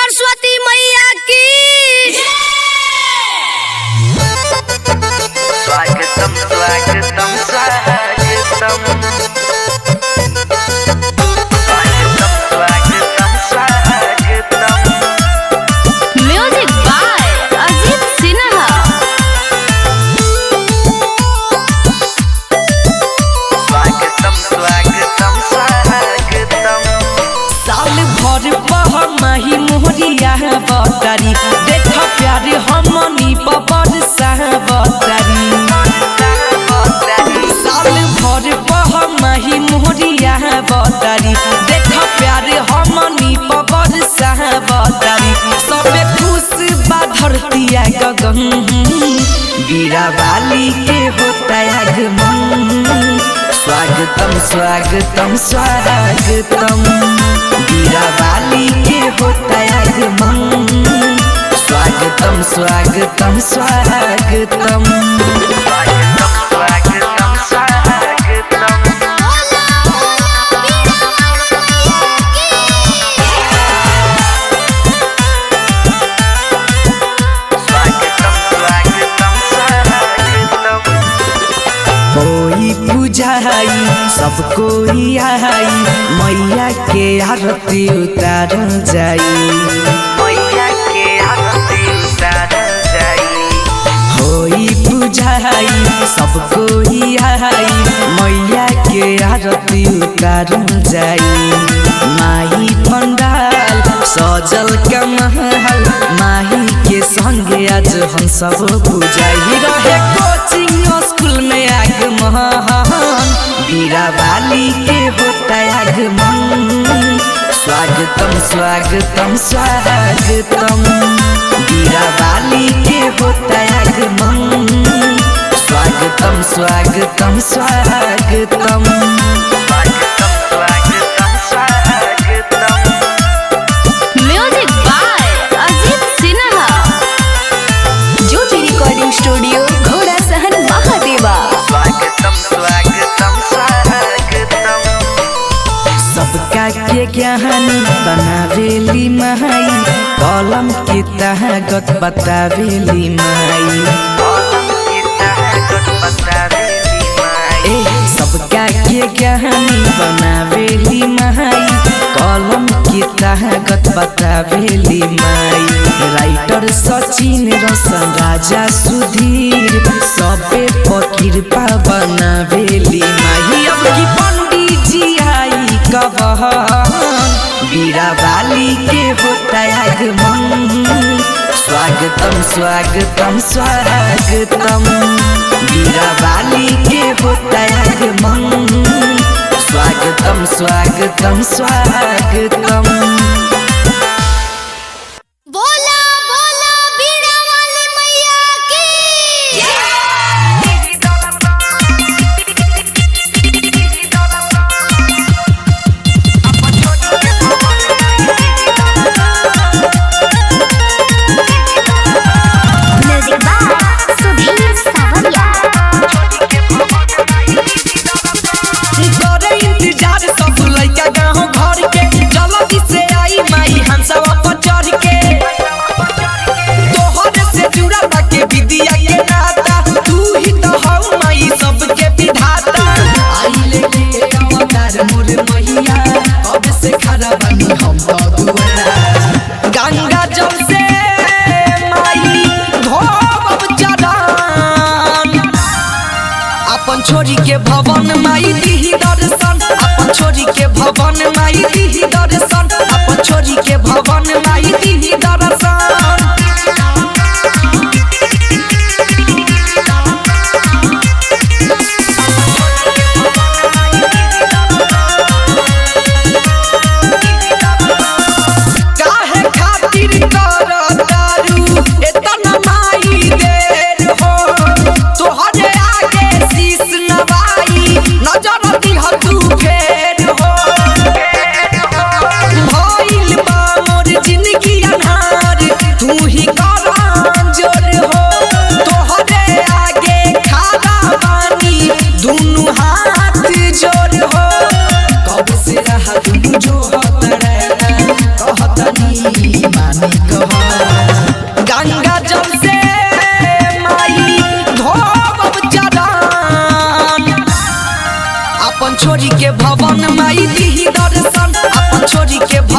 सरस्वती मैया की स्वागतम स्वागतम स्वागतम म्यूजिक बाय अजीत सिन्हा। स्वागतम स्वागतम स्वागतम साल भर पह माही मोहरिया बतारी देख प्यारे हमनी पवन सावतारी। साल भर पह माही मोहरिया बतारी देख प्यारे हमनी पवन सावतारी। सबे खुश बा धरतिया गगन बीरा बाली के होता आगमन। स्वागतम स्वागतम स्वागतम बीरा बाली के होता आगमन। स्वागतम स्वागतम स्वागतम स्वागतम स्वागतम होई पूजाई सब कोई आई मैया के आरती उतार जाई। मैया के आरती उतार जाई। होई पूजाई सब कोई आई मैया के आरती उतार जाई। माही पंडाल सजल कमहल माही के संगे आज हम सब पूजाई। रहे कोचिंग स्कूल में आगमन बीरा बाली के होता आगमन। स्वागतम स्वागतम स्वागतम बीरा बाली के होता आगमन। स्वागतम स्वागतम स्वागतम स्वागतम स्वागतम music by Ajit Sinha. Jyoti recording studio Ghorasahan महादेवा। स्वागतम स्वागतम स्वागतम सबका के ज्ञानी बनावेली माई कलम की ताकत बतावेली माई। ए सबका के ज्ञानी बनावेली माई कलम की ताकत बतावेली माई। राइटर सचिन रोशन राजा सुधीर सबे कृपा बनावेली माई। अब की पंडित जी आई कबहन बीरा बाली के होता आगमन। स्वागतम स्वागतम स्वागतम बीरा बाली के होता आगमन। स्वागतम स्वागतम स्वागतम बोला बोला बीड़ा वाली मैया की म्यूजिक बाय सुधीर सावरिया। करे इंतजार सब लइका गाँव घर के जल्दी से आई माई हंसवा पर चढ़ के। तोहरे से जुड़ा बाके विद्या के नाता तू ही तो हौ माई सबके विधाता। आई लेके अवतार मोर मैया अब से खड़ा बनी हम तो दुआरा। गंगा जल से माई धोब चरण अपन छोरी के भवन माई दीही दर्शन। अपन छोरी के भवन माई दीही दर्शन। अपन छोरी के भवन माई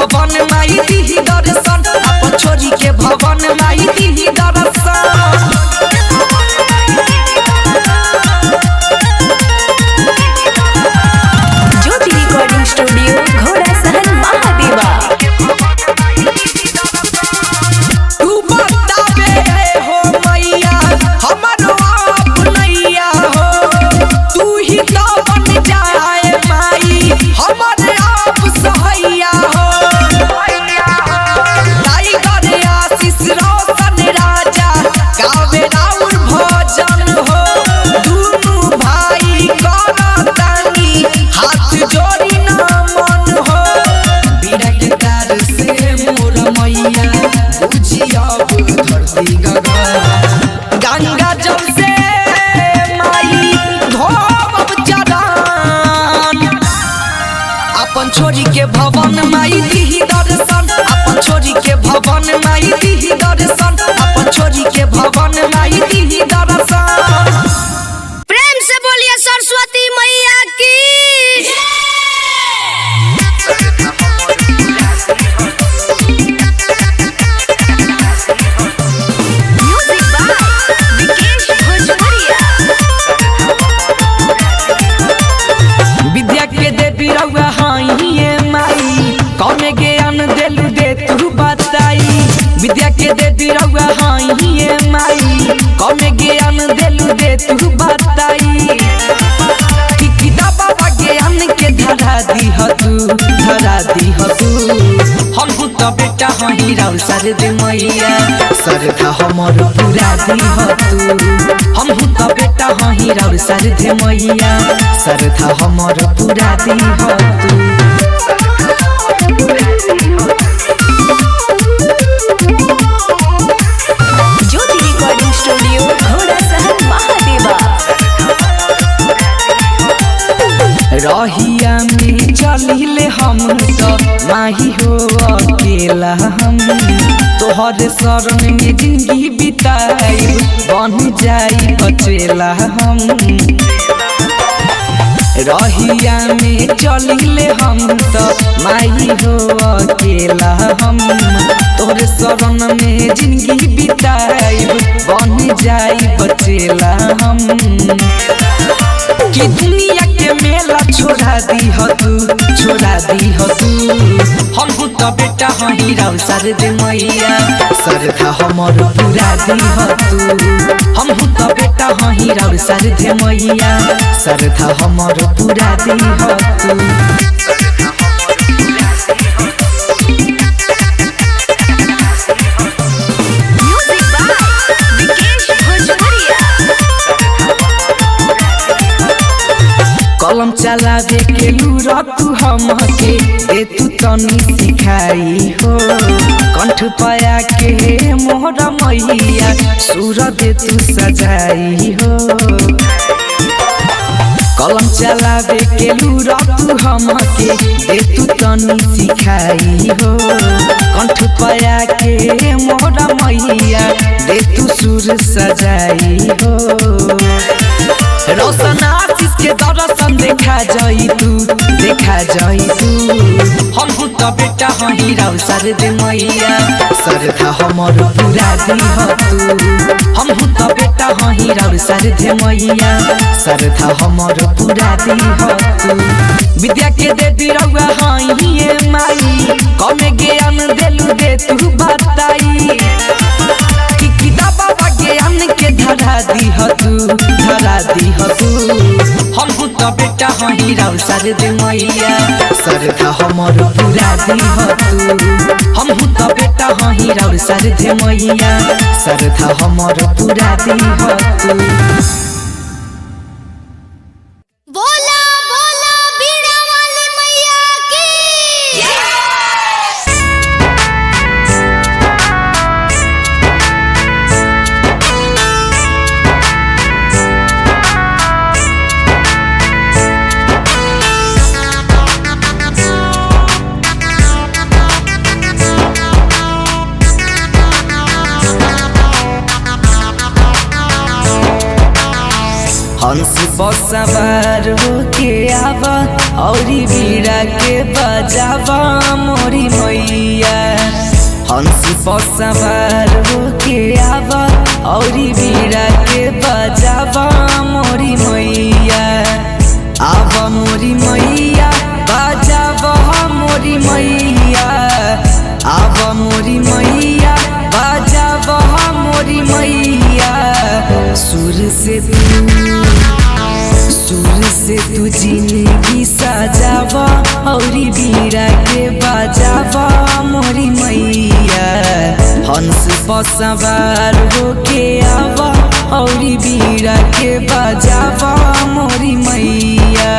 भवन माई दी दर्शन अपन छोरी के भवन माई दी दर्शन ज्योति रिकॉर्डिंग स्टूडियो घोड़ा सहन महादेवा। तू बतावे हो मैया हमरो आप नैया हो तू ही तो बन जाए माई हमरे आप सहैया हो टाइगर आशीष रोशन राजा गावे राउर भजन हो दुनू भाई करतानी हाथ जोड़ी ना मन हो बीड़ा के तार से मोर मैया बुझिया धरती गगन गंगा जल से माई धोब चरण अपन छोरी के भवन माई दी दर्शन अपन छोरी के भवन माई दी दर्शन अपन छोरी के भवन माई दी दर्शन। प्रेम से बोलिए सरस्वती मैया की। म्यूजिक बाय विकेश भोजपुरिया। विद्या के देवी रउआ हाई ये माई कौने ज्ञान देलू दे तू बताई विद्या के देवी रउआ हाई ये माई कौने ज्ञान देलू दे तू बताई कि किताबा ज्ञान के धरा दी तू हम तो बेटा हही राउ सरद मैया सरधा हमर पूरा दी तू हम तो बेटा हही राउ सरद मैया सरधा हमर पूरा दी तू। ज्योति रिकॉर्डिंग स्टूडियो घोड़ा सहन महादेवा। रहिया में चलिले हम तो नाही हो अकेला हम तोहर शरण में जिंदगी बिताई बन जाई बचेला हम रहिया में चलिले हम तो माई हो अकेला हम तोहर शरण में जिंदगी बिताई बन जाई बचेला हम कि दुनिया के मेला छोड़ा दी तू हम तो बेटा हही राउ सरद मैया सरधा हमर पूरा दी तू हम तो बेटा हही राउ सरद मैया सरधा हमर पूरा दी तू। म्यूजिक बाय विकेश भोजपुरिया। कलम चलावे के लूरा तू हमके दे तू तनी सिखाई हो कंठ पाया के मोहरा मैया सुर दे तू सजाई हो कलम चलावे के लूरा तू हमके दे तू तनी सिखाई हो कंठ पाया के मोहरा मैया दे तू सुर सजाई हो रोशन आशीष के दर्शन देखा जाई तू हम तो बेटा हही राउ सरद मैया सरधा हमर पूरा दी तू हम तो बेटा हही राउ सरद मैया सरधा हमर पूरा दी तू विद्या के देवी रउआ हाई ये माई कौने ज्ञान देलू दे तू बताई कि किताबा ज्ञान के धरा दी तू हम तो बेटा हही राउ सरद मैया सरधा हमर पूरा दी तू हम तो बेटा हही राउ सरद मैया सरधा हमर पूरा दी तू। बोला बोला बीड़ा वाली मैया की। हंस पर सवार होके आवा औरी बीड़ा के बजावा मोरी मैया। हंस पर सवार होके आवा औरी बीड़ा के बजावा मोरी मैया। आवा मोरी मैया बजावा मोरी मैया। आवा मोरी मैया बजावा मोरी मैया। सुर से तू जिंदगी सजावा औरी बीड़ा के बजावा मोरी मैया। हंस पर सवार होके आवा औरी बीड़ा के बजावा मोरी मैया।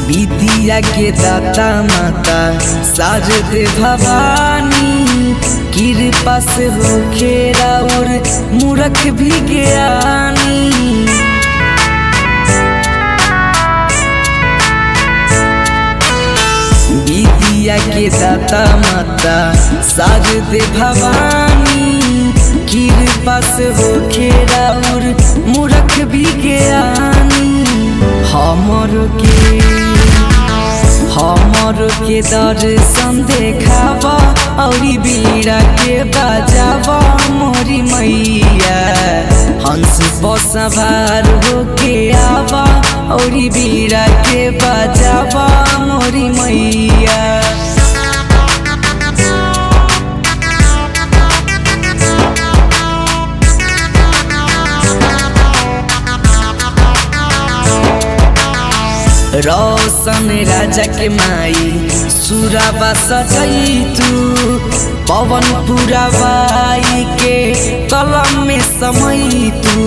विद्या के दाता माता शारदे भवानी। कृपा से होखे राउर मूरख भी ज्ञानी। विद्या के दाता माता शारदे भवानी। कृपा से होखे राउर मूरख भी ज्ञानी। हमर के दर्शन देखावा औरी बीड़ा के बजावा मोरी मैया। हंस पर सवार होके आवा औरी बीड़ा के बजावा मोरी मैया। रोशन राजा के माई सुराबा सजई तू। पवन पुरावाई के कलम में समय तू।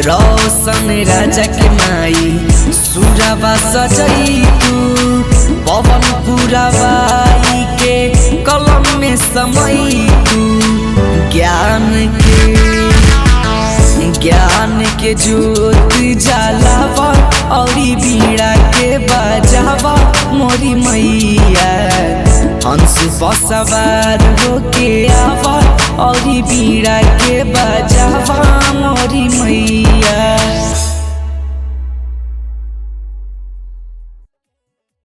रोशन राजा के माई सुराबा सजई तू। पवन पुरावाई के कलम में समय तू। ज्ञान के ज्योत जलावा औरी बीड़ा के बजावा मोरी मैया। हंस पर सवार होके आवा औरी बीड़ा के बजावा मोरी मैया।